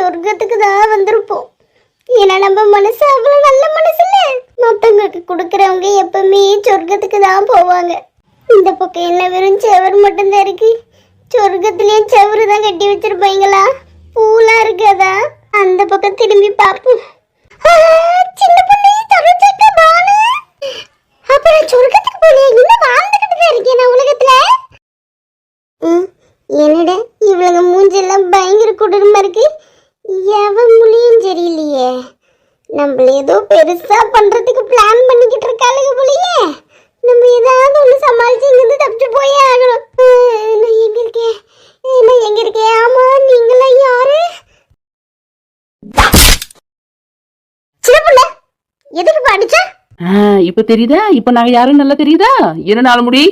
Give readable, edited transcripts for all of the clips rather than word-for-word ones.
சொர்க்கத்துக்கு தான் வந்திருப்போம். ஏன்னா நம்ம மனசு அவ்வளவு நல்ல மனசு இல்ல. மத்தவங்களுக்கு கொடுக்கறவங்க எப்பவுமே சொர்க்கத்துக்கு தான் போவாங்க. இந்த பக்கம் என்ன வெறும் செவர் மட்டும்தான் இருக்கு. சொர்க்கத்திலயும் செவரு தான் கட்டி வச்சிருப்பாங்களா? பூலா இருக்காதா? அந்த பக்கம் திரும்பி பார்ப்போம். சின்ன பொண்ணு தரச்சக்க பானு. அப்ப நான் சொர்க்கத்துக்கு போனே இன்னும் வாழ்ந்துகிட்டு தான் இருக்கேன் நான் உலகத்துல. என்னடா இவளுங்க மூஞ்செல்லாம் பயங்கர கொடூரமா இருக்கு. எவன் மொழியும் சரியில்லையே. நம்மள ஏதோ பெருசா பண்றதுக்கு பிளான் பண்ணிக்கிட்டு இருக்காளுங்க போலயே. நம்ம ஏதாவது ஒண்ணு சமாளிச்சு இங்கிருந்து தப்பிச்சு போயே ஆகணும். நான் எங்க இருக்கேன்? நான் எங்க இருக்கேன்? ஆமா, நீங்களாம் யாரு? சின்ன எதுக்கு படிச்சா? இப்ப தெரியுதா? இப்ப நாங்க யாரும் நல்லா தெரியுதா? என்ன நாள் முடி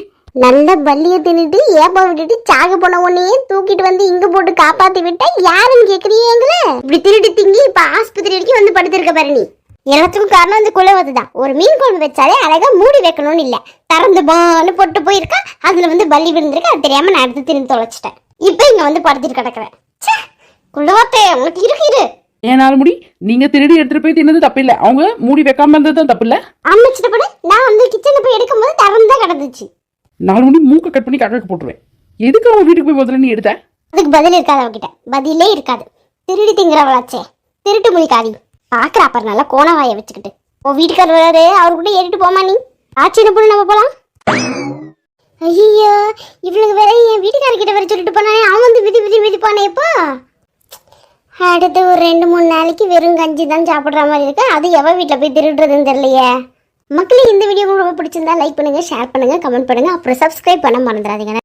நல்ல பல்லிய தின்னுட்டு ஏப்பா விட்டுட்டு சாக போன உன்னையே தூக்கிட்டு வந்து இங்க போட்டு காப்பாத்தி விட்டா யாருன்னு கேக்குறீங்களே? இப்படி திருட்டு திங்கி இப்ப ஆஸ்பத்திரி வரைக்கும் வந்து படுத்திருக்க பாரு நீ. எல்லாத்துக்கும் காரணம் அந்த குலவதுதான். ஒரு மீன் குழம்பு வச்சாலே அழகா மூடி வைக்கணும்னு இல்ல, திறந்து பான்னு போட்டு போயிருக்கா. அதுல வந்து பல்லி விழுந்திருக்கு. அது தெரியாம நான் எடுத்து தின்னு தொலைச்சிட்டேன். இப்ப இங்க வந்து படுத்திட்டு கிடக்குறேன். குலவத்தே உனக்கு இருக்கு. ஏன் நாள் முடி நீங்க திருடி எடுத்துட்டு போய் தின்னது தப்பு இல்ல, அவங்க மூடி வைக்காம இருந்ததுதான் தப்பு இல்ல. ஆமாச்சிட்ட போட நான் வந்து கிச்சன்ல போய் எடுக்கும் போது திறந்தா கிடந்துச்சு. 4 மணி மூக்க கட் பண்ணி காக்காக்கு போட்டுருவேன். எதுக்கு அவன் வீட்டுக்கு போய் முதல்ல நீ எடுத்த? அதுக்கு பதில் இருக்காது அவகிட்ட, பதிலே இருக்காது. திருடி திங்கிறவளாச்சே, திருட்டு மொழிக்காரி. பாக்குற அப்புறம் நல்லா கோணவாய வச்சுக்கிட்டு உன் வீட்டுக்காரர் வராரு, அவரு கூட ஏறிட்டு போமா நீ. ஆட்சியில போய் நம்ம போலாம். ஐயோ இவளுக்கு வேற என் வீட்டுக்காரர்கிட்ட வர சொல்லிட்டு போனானே, அவன் வந்து விதி விதி விதிப்பானே. இப்போ அடுத்து ஒரு 2-3 நாளைக்கு வெறும் கஞ்சி தான் சாப்பிட்ற மாதிரி இருக்கு. அது எவ வீட்டில் போய் திருடுறதுன்னு தெரியலையே. மக்களே, இந்த வீடியோ உங்களுக்கு ரொம்ப பிடிச்சிருந்தா லைக் பண்ணுங்க, ஷேர் பண்ணுங்க, கமெண்ட் பண்ணுங்க, அப்புறம் சப்ஸ்கிரைப் பண்ண மறந்துடாதீங்க.